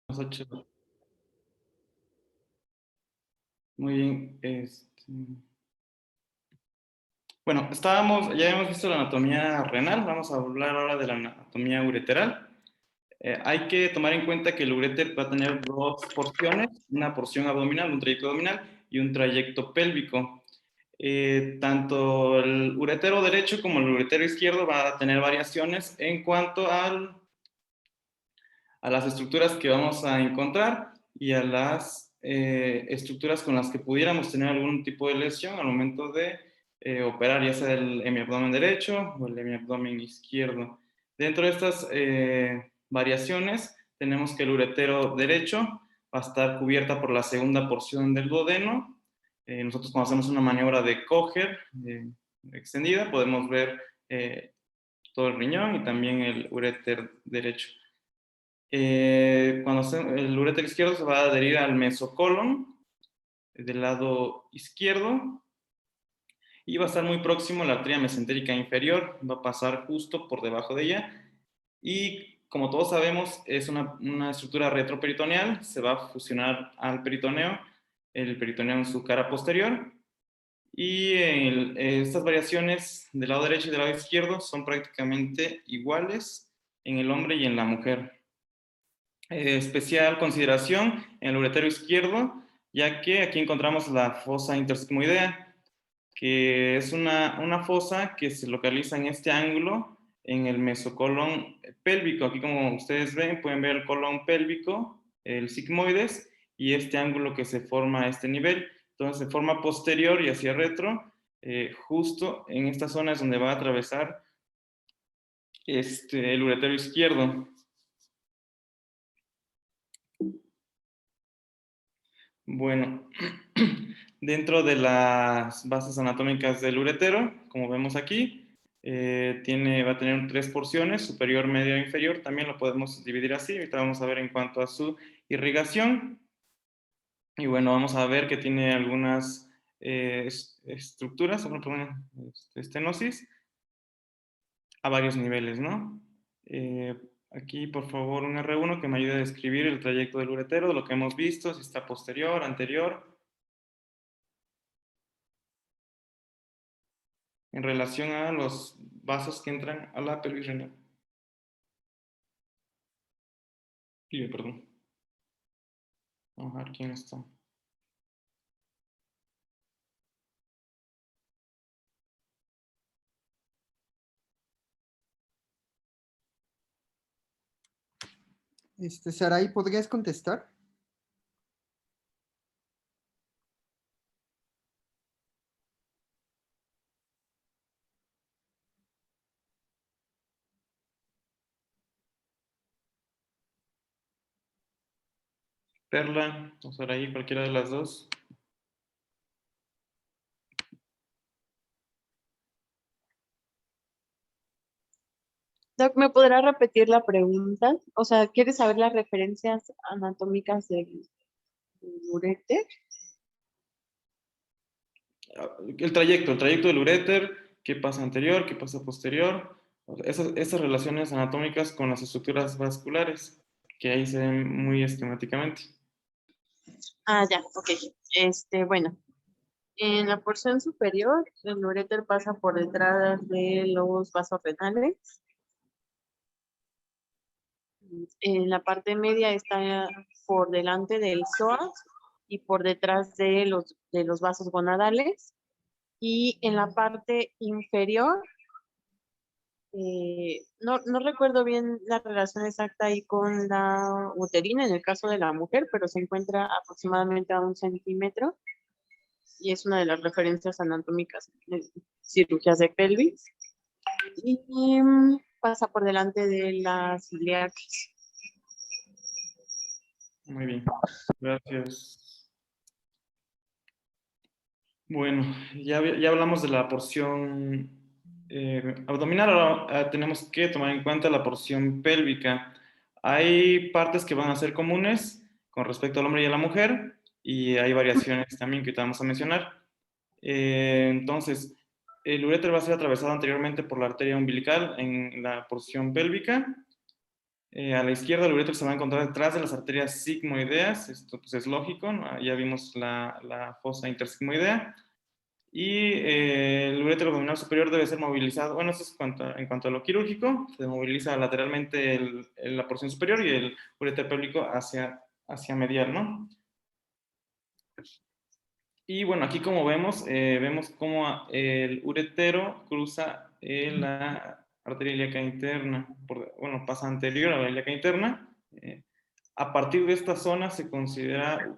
Las 8. Muy bien. Bueno, ya hemos visto la anatomía renal, vamos a hablar ahora de la anatomía ureteral. Hay que tomar en cuenta que el uréter va a tener dos porciones, una porción abdominal, un trayecto abdominal y un trayecto pélvico. Tanto el uretero derecho como el uretero izquierdo va a tener variaciones en cuanto a las estructuras que vamos a encontrar y a las estructuras con las que pudiéramos tener algún tipo de lesión al momento de operar, ya sea el hemiabdomen derecho o el hemiabdomen izquierdo. Dentro de estas variaciones tenemos que el uretero derecho va a estar cubierta por la segunda porción del duodeno. Nosotros cuando hacemos una maniobra de Kocher extendida podemos ver todo el riñón y también el uréter derecho. El uréter izquierdo se va a adherir al mesocolon del lado izquierdo y va a estar muy próximo a la arteria mesentérica inferior, va a pasar justo por debajo de ella y como todos sabemos es una estructura retroperitoneal, se va a fusionar al peritoneo, el peritoneo en su cara posterior y estas variaciones del lado derecho y del lado izquierdo son prácticamente iguales en el hombre y en la mujer. Especial consideración en el uretero izquierdo, ya que aquí encontramos la fosa intersigmoidea, que es una fosa que se localiza en este ángulo, en el mesocolon pélvico. Aquí como ustedes ven, pueden ver el colon pélvico, el sigmoides, y este ángulo que se forma a este nivel. Entonces se forma posterior y hacia retro, justo en esta zona es donde va a atravesar el uretero izquierdo. Bueno, dentro de las bases anatómicas del uretero, como vemos aquí, va a tener tres porciones, superior, medio e inferior. También lo podemos dividir así. Ahorita vamos a ver en cuanto a su irrigación. Y bueno, vamos a ver que tiene algunas estructuras, estenosis, a varios niveles, ¿no? Aquí, por favor, un R1 que me ayude a describir el trayecto del uretero, lo que hemos visto, si está posterior, anterior, en relación a los vasos que entran a la pelvis renal. Perdón. Vamos a ver quién está. Saray, ¿podrías contestar? Perla, o Saraí, cualquiera de las dos. Doc, ¿me podrá repetir la pregunta? O sea, ¿quieres saber las referencias anatómicas del uréter? El trayecto del uréter, qué pasa anterior, qué pasa posterior, esas relaciones anatómicas con las estructuras vasculares, que ahí se ven muy esquemáticamente. Ah, ya, ok. Bueno, en la porción superior, el uréter pasa por detrás de los vasos renales. En la parte media está por delante del psoas y por detrás de los vasos gonadales. Y en la parte inferior, no recuerdo bien la relación exacta ahí con la uterina en el caso de la mujer, pero se encuentra aproximadamente a 1 centímetro y es una de las referencias anatómicas de cirugías de pelvis. Y pasa por delante de las ilíacas. Muy bien, gracias. Bueno, ya hablamos de la porción abdominal, ahora tenemos que tomar en cuenta la porción pélvica. Hay partes que van a ser comunes con respecto al hombre y a la mujer y hay variaciones también que te vamos a mencionar. Entonces, el uréter va a ser atravesado anteriormente por la arteria umbilical en la porción pélvica. A la izquierda el uréter se va a encontrar detrás de las arterias sigmoideas. Esto pues, es lógico, ¿no? Ya vimos la fosa intersigmoidea. Y el uréter abdominal superior debe ser movilizado. Bueno, eso es en cuanto a lo quirúrgico. Se moviliza lateralmente la porción superior y el uréter pélvico hacia medial, ¿no? Y bueno, aquí como vemos cómo el uretero cruza la arteria ilíaca interna, bueno, pasa anterior a la ilíaca interna. A partir de esta zona se considera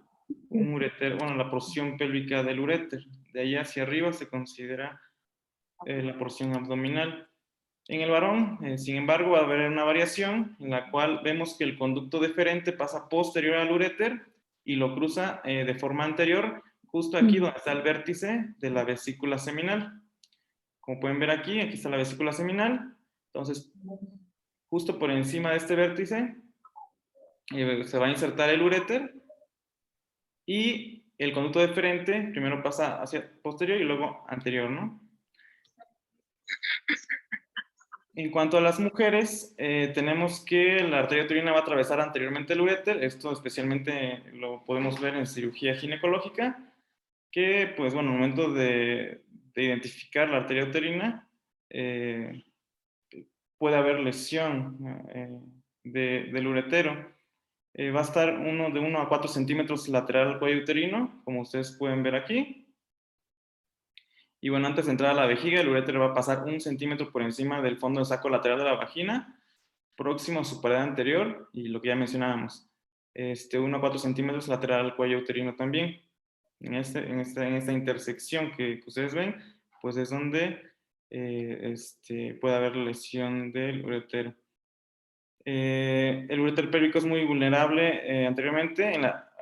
un uretero, bueno, la porción pélvica del uréter. De ahí hacia arriba se considera la porción abdominal. En el varón, sin embargo, va a haber una variación en la cual vemos que el conducto deferente pasa posterior al uréter y lo cruza de forma anterior, justo aquí donde está el vértice de la vesícula seminal. Como pueden ver aquí está la vesícula seminal. Entonces, justo por encima de este vértice se va a insertar el uréter y el conducto deferente primero pasa hacia posterior y luego anterior, ¿no? En cuanto a las mujeres, tenemos que la arteria uterina va a atravesar anteriormente el uréter. Esto especialmente lo podemos ver en cirugía ginecológica, que pues bueno, al momento de identificar la arteria uterina, puede haber lesión del uretero. Va a estar de 1 a 4 centímetros lateral al cuello uterino, como ustedes pueden ver aquí. Y bueno, antes de entrar a la vejiga, el uréter va a pasar 1 centímetro por encima del fondo del saco lateral de la vagina, próximo a su pared anterior, y lo que ya mencionábamos, 1 a 4 centímetros lateral al cuello uterino también. En esta intersección que ustedes ven, pues es donde puede haber lesión del urétero. El uréter pélvico es muy vulnerable anteriormente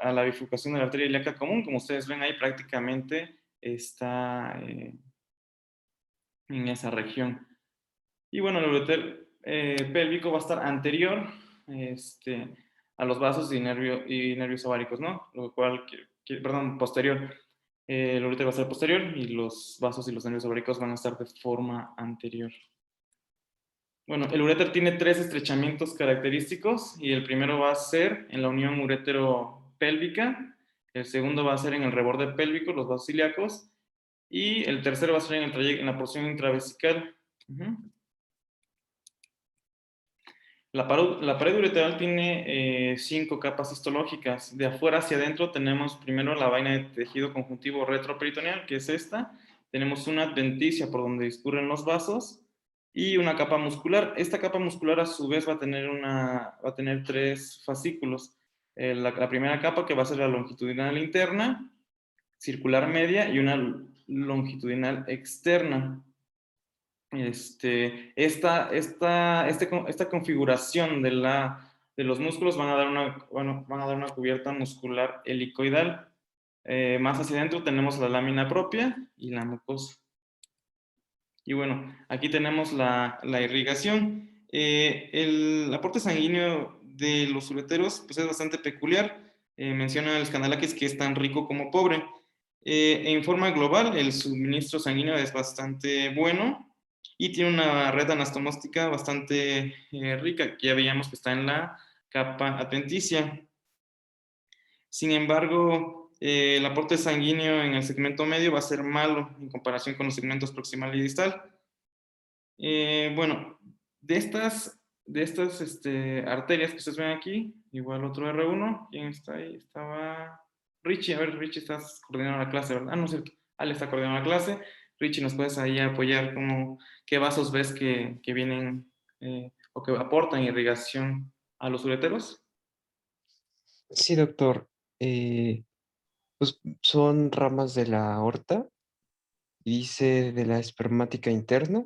a la bifurcación de la arteria ilíaca común. Como ustedes ven ahí, prácticamente está en esa región. Y bueno, el uréter pélvico va a estar anterior a los vasos y nervios ováricos, ¿no? Lo cual, perdón, posterior. El uréter va a ser posterior y los vasos y los nervios ováricos van a estar de forma anterior. Bueno, el uréter tiene 3 estrechamientos característicos y el primero va a ser en la unión urétero-pélvica, el segundo va a ser en el reborde pélvico, los vasos ilíacos, y el tercero va a ser en la porción intravesical. La pared ureteral tiene 5 capas histológicas. De afuera hacia adentro tenemos primero la vaina de tejido conjuntivo retroperitoneal, que es esta. Tenemos una adventicia por donde discurren los vasos y una capa muscular. Esta capa muscular a su vez va a tener 3 fascículos. La primera capa, que va a ser la longitudinal interna, circular media y una longitudinal externa. Esta configuración de los músculos van a dar una cubierta muscular helicoidal. Más hacia adentro tenemos la lámina propia y la mucosa. Y bueno, aquí tenemos la irrigación. El aporte sanguíneo de los ureteros pues es bastante peculiar. Menciona el Scandalakis que es tan rico como pobre. En forma global, el suministro sanguíneo es bastante bueno y tiene una red anastomóstica bastante rica, que ya veíamos que está en la capa adventicia. Sin embargo, el aporte sanguíneo en el segmento medio va a ser malo en comparación con los segmentos proximal y distal. Bueno, de estas arterias que ustedes ven aquí, igual otro R1, ¿quién está ahí? Estaba Richie. A ver, Richie, estás coordinando la clase, ¿verdad? Ah, no es cierto, Ale está coordinando la clase. Richie, ¿nos puedes ahí apoyar? ¿Qué vasos ves que vienen o que aportan irrigación a los ureteros? Sí, doctor. Eh, pues son ramas de la aorta, y dice de la espermática interna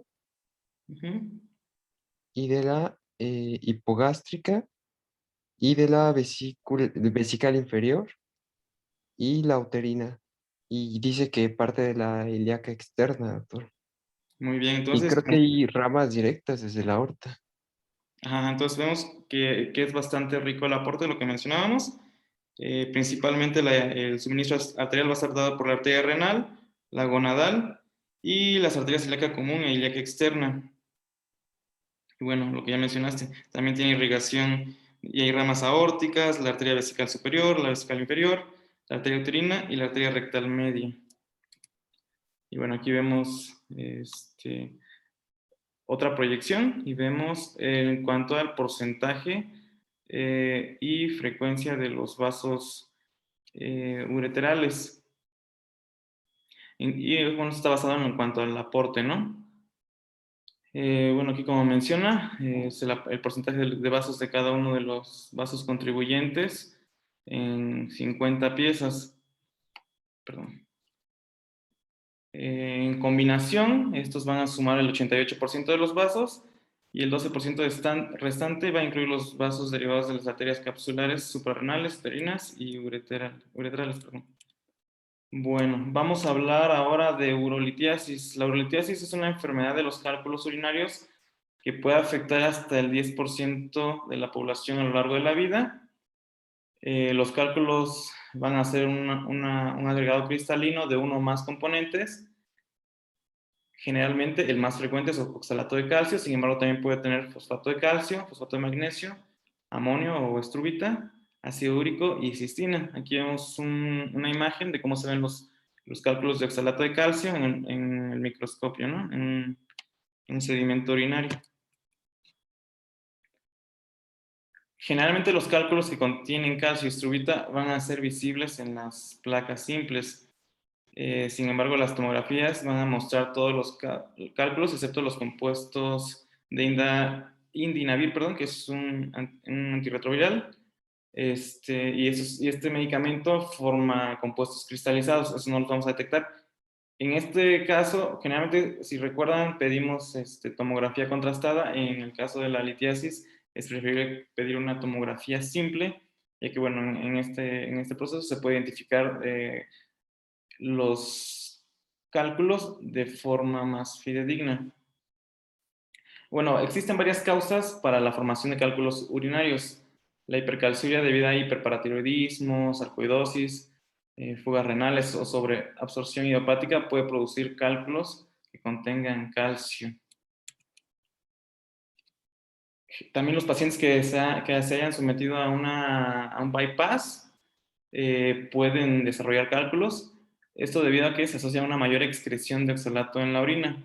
y de la hipogástrica y de la vesical inferior y la uterina. Y dice que parte de la ilíaca externa, doctor. Muy bien, Y entonces, creo que hay ramas directas desde la aorta. entonces vemos que es bastante rico el aporte de lo que mencionábamos. Principalmente el suministro arterial va a estar dado por la arteria renal, la gonadal y las arterias ilíaca común e ilíaca externa. Y bueno, lo que ya mencionaste, también tiene irrigación y hay ramas aórticas, la arteria vesical superior, la vesical inferior, la arteria uterina y la arteria rectal media. Y bueno, aquí vemos otra proyección y vemos en cuanto al porcentaje y frecuencia de los vasos ureterales. Y bueno, está basado en cuanto al aporte, ¿no? Bueno, aquí como menciona, es el porcentaje de vasos de cada uno de los vasos contribuyentes en 50 piezas. Perdón. En combinación, estos van a sumar el 88% de los vasos y el 12% restante va a incluir los vasos derivados de las arterias capsulares, suprarrenales, uterinas y ureterales. Perdón. Bueno, vamos a hablar ahora de urolitiasis. La urolitiasis es una enfermedad de los cálculos urinarios que puede afectar hasta el 10% de la población a lo largo de la vida. Los cálculos van a ser un agregado cristalino de uno o más componentes. Generalmente el más frecuente es oxalato de calcio, sin embargo también puede tener fosfato de calcio, fosfato de magnesio, amonio o estrubita, ácido úrico y cistina. Aquí vemos una imagen de cómo se ven los cálculos de oxalato de calcio en el microscopio, ¿no? En un sedimento urinario. Generalmente los cálculos que contienen calcio y estrubita van a ser visibles en las placas simples. Sin embargo, las tomografías van a mostrar todos los cálculos, excepto los compuestos de indinavir, perdón, que es un antirretroviral. Y este medicamento forma compuestos cristalizados, eso no los vamos a detectar. En este caso, generalmente, si recuerdan, pedimos tomografía contrastada. En el caso de la litiasis, es preferible pedir una tomografía simple, ya que, bueno, en este proceso se puede identificar los cálculos de forma más fidedigna. Bueno, existen varias causas para la formación de cálculos urinarios. La hipercalciuria debido a hiperparatiroidismo, sarcoidosis, fugas renales o sobreabsorción idiopática puede producir cálculos que contengan calcio. También los pacientes que se hayan sometido a un bypass pueden desarrollar cálculos. Esto debido a que se asocia a una mayor excreción de oxalato en la orina.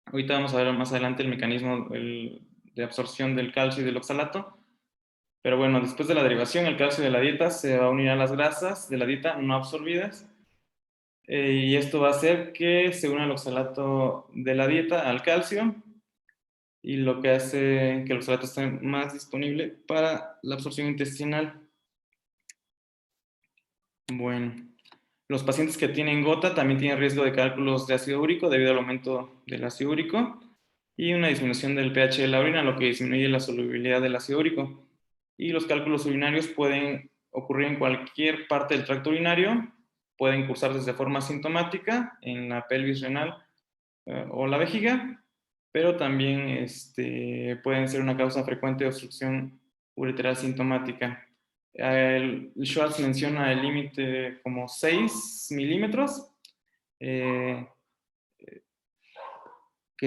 Ahorita vamos a ver más adelante el mecanismo de absorción del calcio y del oxalato. Pero bueno, después de la derivación, el calcio de la dieta se va a unir a las grasas de la dieta no absorbidas. Y esto va a hacer que se una el oxalato de la dieta al calcio. Y lo que hace que el oxalato esté más disponible para la absorción intestinal. Bueno, los pacientes que tienen gota también tienen riesgo de cálculos de ácido úrico debido al aumento del ácido úrico y una disminución del pH de la orina, lo que disminuye la solubilidad del ácido úrico. Y los cálculos urinarios pueden ocurrir en cualquier parte del tracto urinario, pueden cursar desde forma asintomática en la pelvis renal o la vejiga, pero también pueden ser una causa frecuente de obstrucción ureteral sintomática. El Schwartz menciona el límite como 6 milímetros, que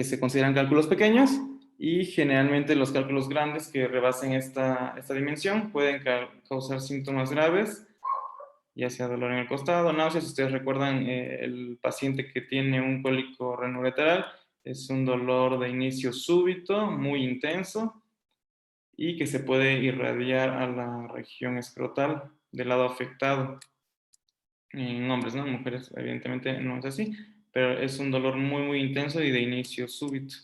se consideran cálculos pequeños, y generalmente los cálculos grandes que rebasen esta dimensión pueden causar síntomas graves, ya sea dolor en el costado, náuseas. Si ustedes recuerdan, el paciente que tiene un cólico renoureteral es un dolor de inicio súbito, muy intenso, y que se puede irradiar a la región escrotal del lado afectado. En hombres, ¿no? En mujeres evidentemente no es así, pero es un dolor muy, muy intenso y de inicio súbito.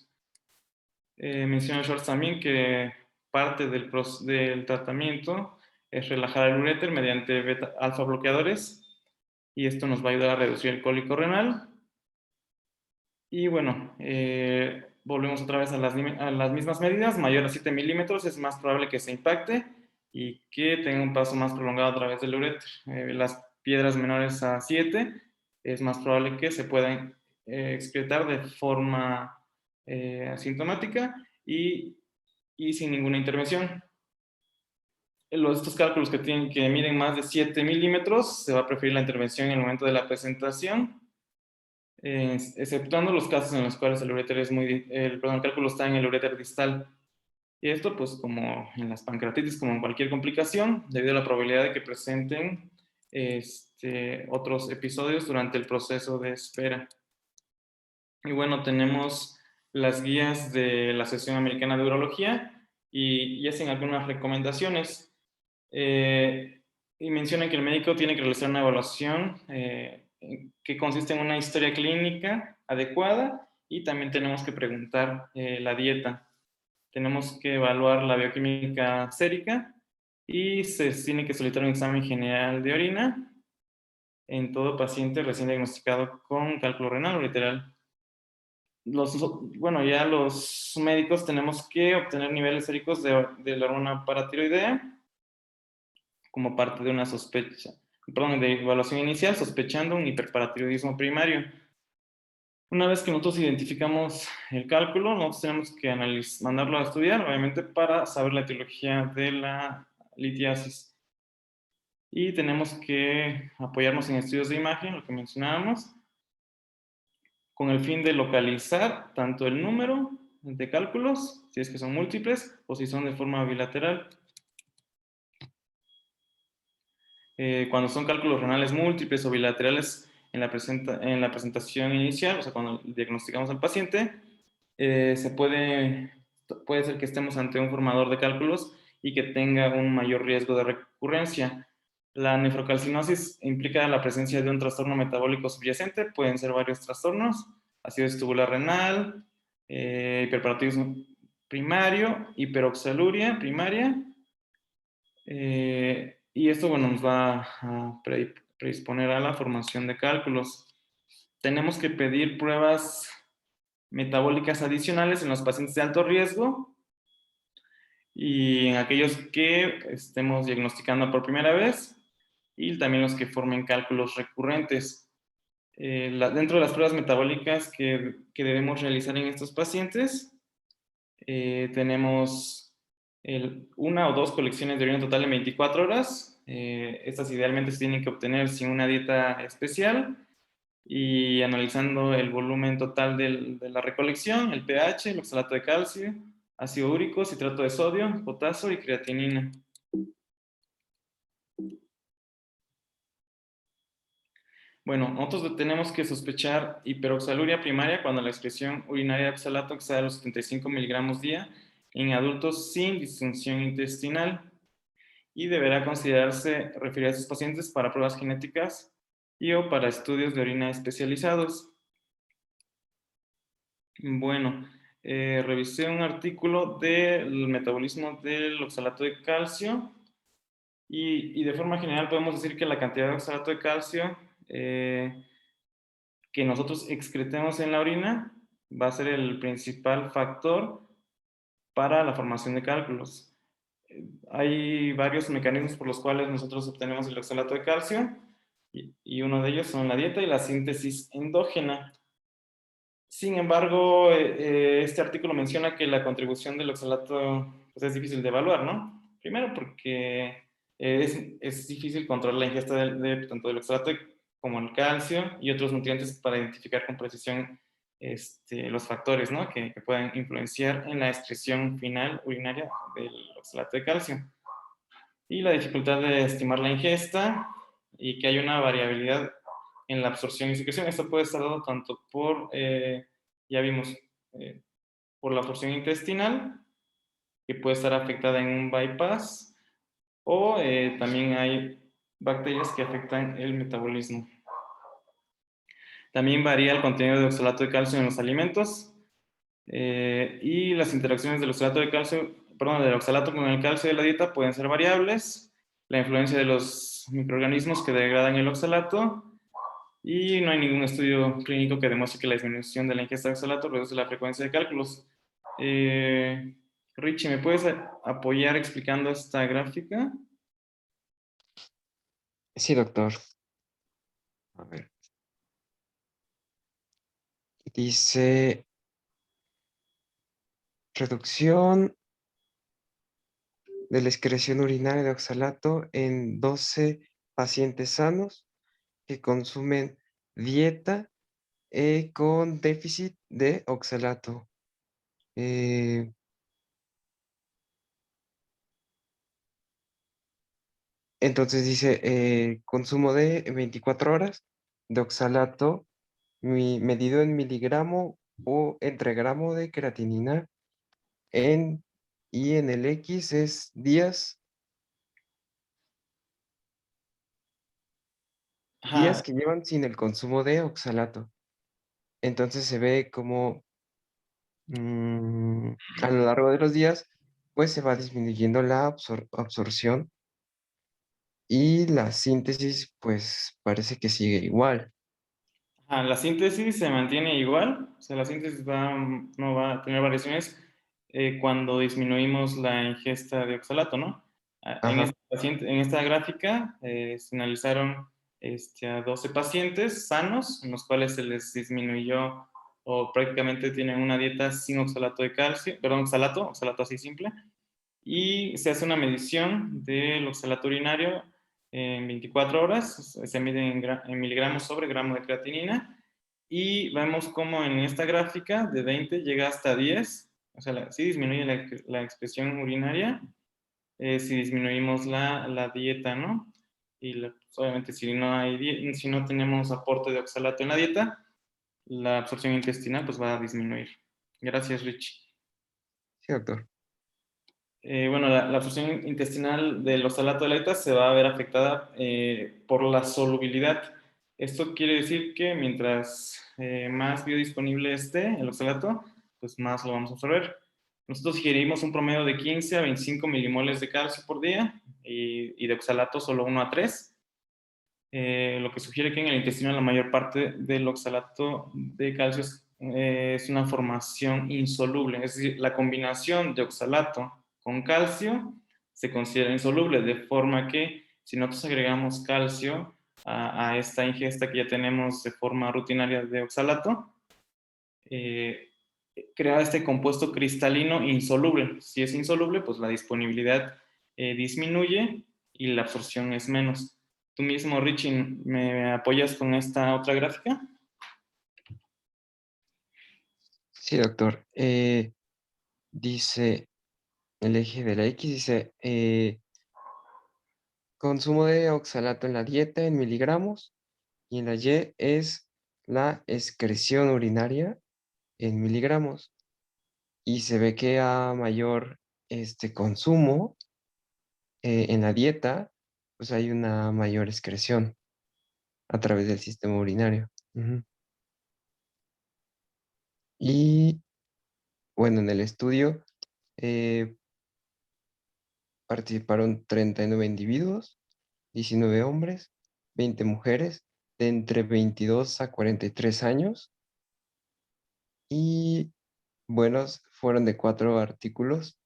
Menciona Schwartz también que parte del tratamiento es relajar el uréter mediante alfa bloqueadores, y esto nos va a ayudar a reducir el cólico renal. Y bueno, volvemos otra vez a las mismas medidas. Mayor a 7 milímetros es más probable que se impacte y que tenga un paso más prolongado a través del uréter. Las piedras menores a 7 es más probable que se puedan excretar de forma asintomática y sin ninguna intervención. Estos cálculos que miden más de 7 milímetros, se va a preferir la intervención en el momento de la presentación. exceptuando los casos en los cuales el uréter es el cálculo está en el uréter distal. Y esto, pues, como en las pancreatitis, como en cualquier complicación, debido a la probabilidad de que presenten otros episodios durante el proceso de espera. Y bueno, tenemos las guías de la Asociación Americana de Urología y hacen algunas recomendaciones. Y mencionan que el médico tiene que realizar una evaluación que consiste en una historia clínica adecuada y también tenemos que preguntar la dieta. Tenemos que evaluar la bioquímica sérica y se tiene que solicitar un examen general de orina en todo paciente recién diagnosticado con cálculo renal o lateral. Bueno, ya los médicos tenemos que obtener niveles séricos de la hormona paratiroidea como parte de una de evaluación inicial, sospechando un hiperparatiroidismo primario. Una vez que nosotros identificamos el cálculo, nosotros tenemos que mandarlo a estudiar, obviamente, para saber la etiología de la litiasis. Y tenemos que apoyarnos en estudios de imagen, lo que mencionábamos, con el fin de localizar tanto el número de cálculos, si es que son múltiples o si son de forma bilateral. Cuando son cálculos renales múltiples o bilaterales en la presentación inicial, o sea, cuando diagnosticamos al paciente, puede ser que estemos ante un formador de cálculos y que tenga un mayor riesgo de recurrencia. La nefrocalcinosis implica la presencia de un trastorno metabólico subyacente, pueden ser varios trastornos, acidosis tubular renal, hiperparatiroidismo primario, hiperoxaluria primaria, y esto, bueno, nos va a predisponer a la formación de cálculos. Tenemos que pedir pruebas metabólicas adicionales en los pacientes de alto riesgo y en aquellos que estemos diagnosticando por primera vez y también los que formen cálculos recurrentes. Dentro de las pruebas metabólicas que debemos realizar en estos pacientes, tenemos una o dos colecciones de orina total en 24 horas. Estas idealmente se tienen que obtener sin una dieta especial y analizando el volumen total de la recolección, el pH, el oxalato de calcio, ácido úrico, citrato de sodio, potasio y creatinina. Bueno, nosotros tenemos que sospechar hiperoxaluria primaria cuando la excreción urinaria de oxalato excede los 75 miligramos día en adultos sin disfunción intestinal y deberá considerarse referir a estos pacientes para pruebas genéticas y o para estudios de orina especializados. Bueno, revisé un artículo del metabolismo del oxalato de calcio y de forma general podemos decir que la cantidad de oxalato de calcio que nosotros excretemos en la orina va a ser el principal factor para la formación de cálculos. Hay varios mecanismos por los cuales nosotros obtenemos el oxalato de calcio y uno de ellos son la dieta y la síntesis endógena. Sin embargo, este artículo menciona que la contribución del oxalato pues, es difícil de evaluar, ¿no? Primero porque es difícil controlar la ingesta tanto del oxalato como el calcio y otros nutrientes para identificar con precisión los factores, ¿no? que puedan influenciar en la excreción final urinaria del oxalato de calcio. Y la dificultad de estimar la ingesta y que hay una variabilidad en la absorción y secreción. Esto puede estar dado tanto por, ya vimos, por la absorción intestinal, que puede estar afectada en un bypass, o también hay bacterias que afectan el metabolismo. También varía el contenido de oxalato de calcio en los alimentos y las interacciones del oxalato de calcio, perdón, del oxalato con el calcio de la dieta pueden ser variables. La influencia de los microorganismos que degradan el oxalato y no hay ningún estudio clínico que demuestre que la disminución de la ingesta de oxalato reduce la frecuencia de cálculos. Richie, ¿me puedes apoyar explicando esta gráfica? Sí, doctor. A ver. Dice reducción de la excreción urinaria de oxalato en 12 pacientes sanos que consumen dieta con déficit de oxalato. Eh, entonces dice, consumo de 24 horas de oxalato medido en miligramo o entre gramo de creatinina en, y en el X es días Ajá, que llevan sin el consumo de oxalato. Entonces se ve como a lo largo de los días, pues se va disminuyendo la absorción y la síntesis, pues parece que sigue igual. ajá, la síntesis se mantiene igual, o sea, la síntesis no va a tener variaciones cuando disminuimos la ingesta de oxalato, ¿no? En Ajá, este paciente, en esta gráfica se analizaron a 12 pacientes sanos, en los cuales se les disminuyó o prácticamente tienen una dieta sin oxalato de calcio, perdón, oxalato así simple, y se hace una medición del oxalato urinario en 24 horas, se mide en miligramos sobre gramo de creatinina, y vemos cómo en esta gráfica de 20 llega hasta 10, o sea, sí disminuye la expresión urinaria si disminuimos la dieta, ¿no? Y pues, obviamente si no tenemos aporte de oxalato en la dieta, la absorción intestinal pues va a disminuir. Gracias, Rich. sí, doctor. Bueno, la absorción intestinal del oxalato de la se va a ver afectada por la solubilidad. Esto quiere decir que mientras más biodisponible esté el oxalato, pues más lo vamos a absorber. Nosotros ingerimos un promedio de 15 a 25 milimoles de calcio por día y de oxalato solo 1 a 3, lo que sugiere que en el intestino la mayor parte del oxalato de calcio es una formación insoluble, es decir, la combinación de oxalato con calcio se considera insoluble, de forma que si nosotros agregamos calcio a esta ingesta que ya tenemos de forma rutinaria de oxalato, eh, crea este compuesto cristalino insoluble. Si es insoluble, pues la disponibilidad disminuye y la absorción es menos. Tú mismo, Richie, ¿me apoyas con esta otra gráfica? Sí, doctor. Dice, el eje de la X dice, consumo de oxalato en la dieta en miligramos y en la Y es la excreción urinaria en miligramos. Y se ve que a mayor consumo en la dieta, pues hay una mayor excreción a través del sistema urinario. Ujú. Y bueno, en el estudio eh, participaron 39 individuos, 19 hombres, 20 mujeres de entre 22 a 43 años y buenos fueron de 4 artículos.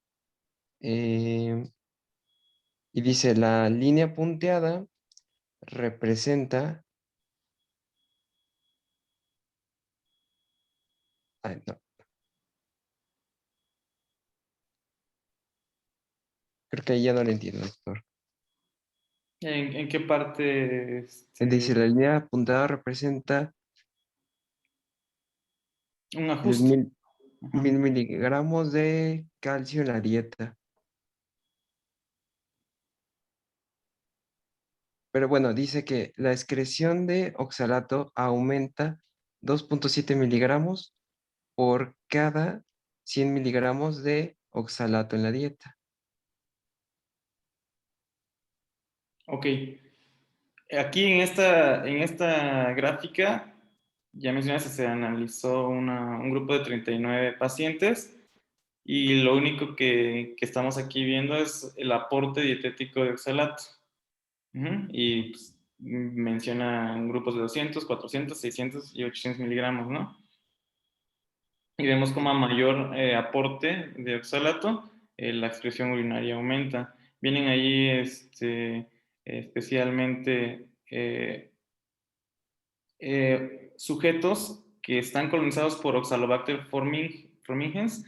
eh, y dice, la línea punteada representa, ay, no, creo que ahí ya no lo entiendo, doctor. ¿En qué parte? Dice, la línea punteada representa Un los ajuste. mil, Ajá. 1000 miligramos de calcio en la dieta. Pero bueno, dice que la excreción de oxalato aumenta 2,7 miligramos por cada 100 miligramos de oxalato en la dieta. Ok. Aquí en esta gráfica, ya mencionaste, se analizó un grupo de 39 pacientes y lo único que estamos aquí viendo es el aporte dietético de oxalato. Ujú. Y pues, mencionan grupos de 200, 400, 600 y 800 miligramos, ¿no? Y vemos como a mayor aporte de oxalato, la excreción urinaria aumenta. Vienen ahí especialmente sujetos que están colonizados por Oxalobacter formigens,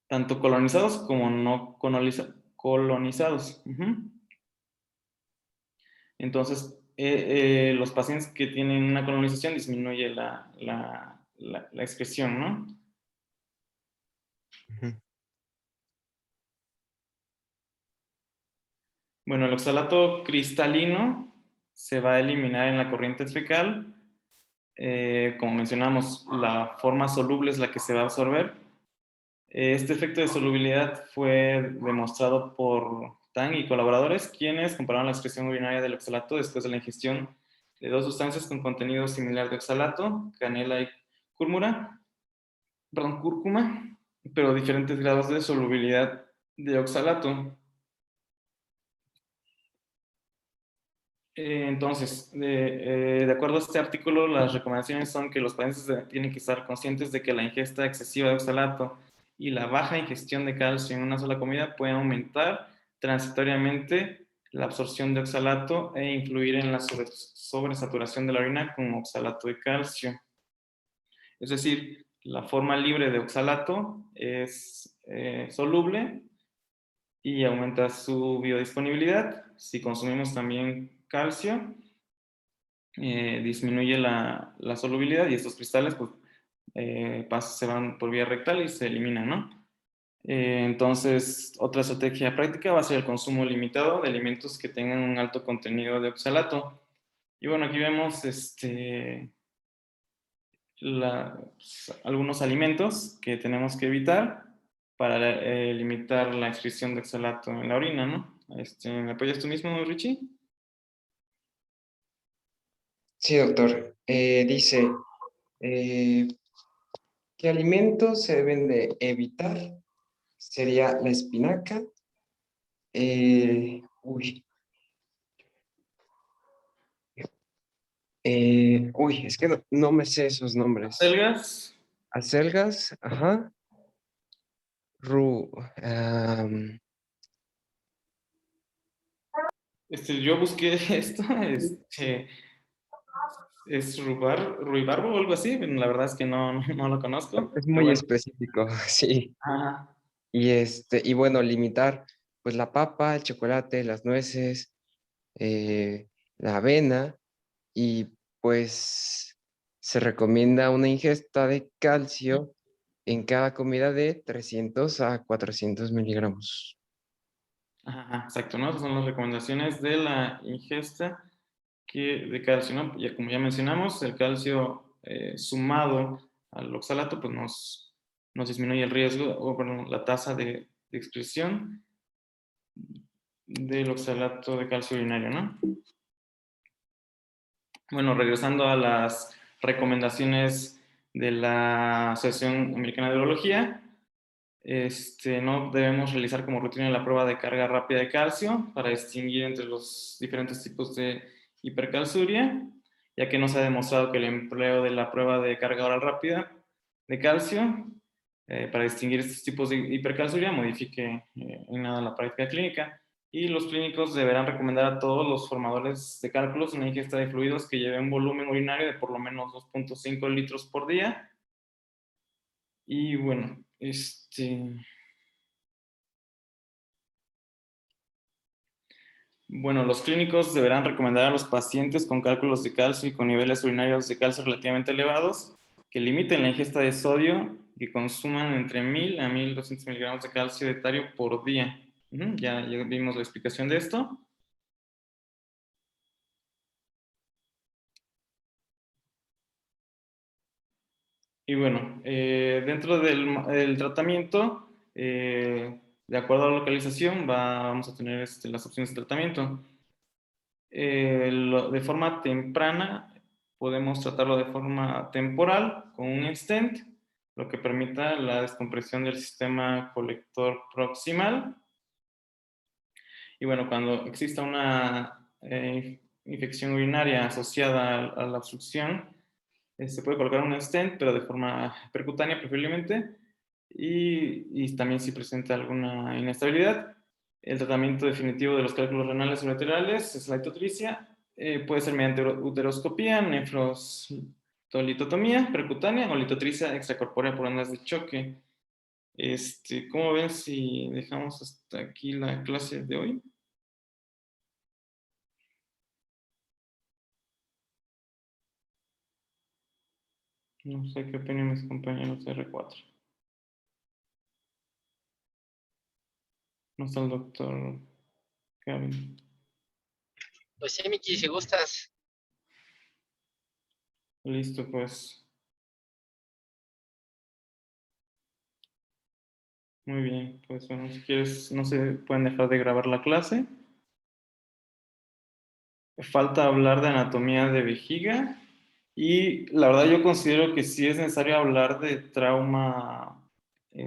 tanto colonizados como no colonizados. Ujú. Entonces, los pacientes que tienen una colonización disminuye la excreción, ¿no? Ujú. Bueno, el oxalato cristalino se va a eliminar en la corriente fecal. Como mencionamos, la forma soluble es la que se va a absorber. Este efecto de solubilidad fue demostrado por Tang y colaboradores, quienes compararon la excreción urinaria del oxalato después de la ingestión de dos sustancias con contenido similar de oxalato, canela y cúrcuma, pero diferentes grados de solubilidad de oxalato. Entonces, de acuerdo a este artículo, las recomendaciones son que los pacientes tienen que estar conscientes de que la ingesta excesiva de oxalato y la baja ingestión de calcio en una sola comida pueden aumentar transitoriamente la absorción de oxalato e influir en la sobresaturación de la orina con oxalato de calcio. Es decir, la forma libre de oxalato es soluble y aumenta su biodisponibilidad. Si consumimos también calcio, disminuye la solubilidad y estos cristales pues, se van por vía rectal y se eliminan, ¿no? Entonces, otra estrategia práctica va a ser el consumo limitado de alimentos que tengan un alto contenido de oxalato. Y bueno, aquí vemos algunos alimentos que tenemos que evitar para limitar la excreción de oxalato en la orina, ¿no? ¿Me apoyas tú mismo, Richie? Sí, doctor. Dice, eh, ¿qué alimentos se deben de evitar? Sería la espinaca. Uy, es que no me sé esos nombres. Selgas. Acelgas, ajá. Ru, Yo busqué esto, es ruibarbo o algo así, pero la verdad es que no lo conozco, es pero muy bueno. específico, sí. Ajá. Y bueno, limitar pues la papa, el chocolate, las nueces, eh, la avena y pues se recomienda una ingesta de calcio en cada comida de 300 a 400 miligramos. Ajá, exacto, ¿no? Esas son las recomendaciones de la ingesta de calcio, ¿no? Como ya mencionamos, el calcio sumado al oxalato, pues nos disminuye el riesgo, o perdón, la tasa de expresión del oxalato de calcio urinario, ¿no? Bueno, regresando a las recomendaciones de la Asociación Americana de Urología, no debemos realizar como rutina la prueba de carga rápida de calcio para distinguir entre los diferentes tipos de hipercalciuria, ya que no se ha demostrado que el empleo de la prueba de carga oral rápida de calcio para distinguir estos tipos de hipercalciuria modifique en nada la práctica clínica. Y los clínicos deberán recomendar a todos los formadores de cálculos una ingesta de fluidos que lleve un volumen urinario de por lo menos 2.5 litros por día. Y bueno, Bueno, los clínicos deberán recomendar a los pacientes con cálculos de calcio y con niveles urinarios de calcio relativamente elevados que limiten la ingesta de sodio y que consuman entre 1000 a 1200 miligramos de calcio dietario por día. Ya vimos la explicación de esto. Y bueno, dentro del tratamiento, de acuerdo a la localización, vamos a tener las opciones de tratamiento. De forma temprana, podemos tratarlo de forma temporal con un stent, lo que permita la descompresión del sistema colector proximal. Y bueno, cuando exista una infección urinaria asociada a la obstrucción, se puede colocar un stent, pero de forma percutánea preferiblemente, y también si presenta alguna inestabilidad. El tratamiento definitivo de los cálculos renales bilaterales es la litotricia. Puede ser mediante uteroscopía, nefrostolitotomía percutánea o litotricia extracorpórea por ondas de choque. ¿Cómo ven si dejamos hasta aquí la clase de hoy? No sé qué opinan mis compañeros de R4. No está el doctor Kevin. Pues sí, Miki, si gustas. Listo, pues. Muy bien, pues bueno, si quieres, no se pueden dejar de grabar la clase. Falta hablar de anatomía de vejiga y la verdad yo considero que sí es necesario hablar de trauma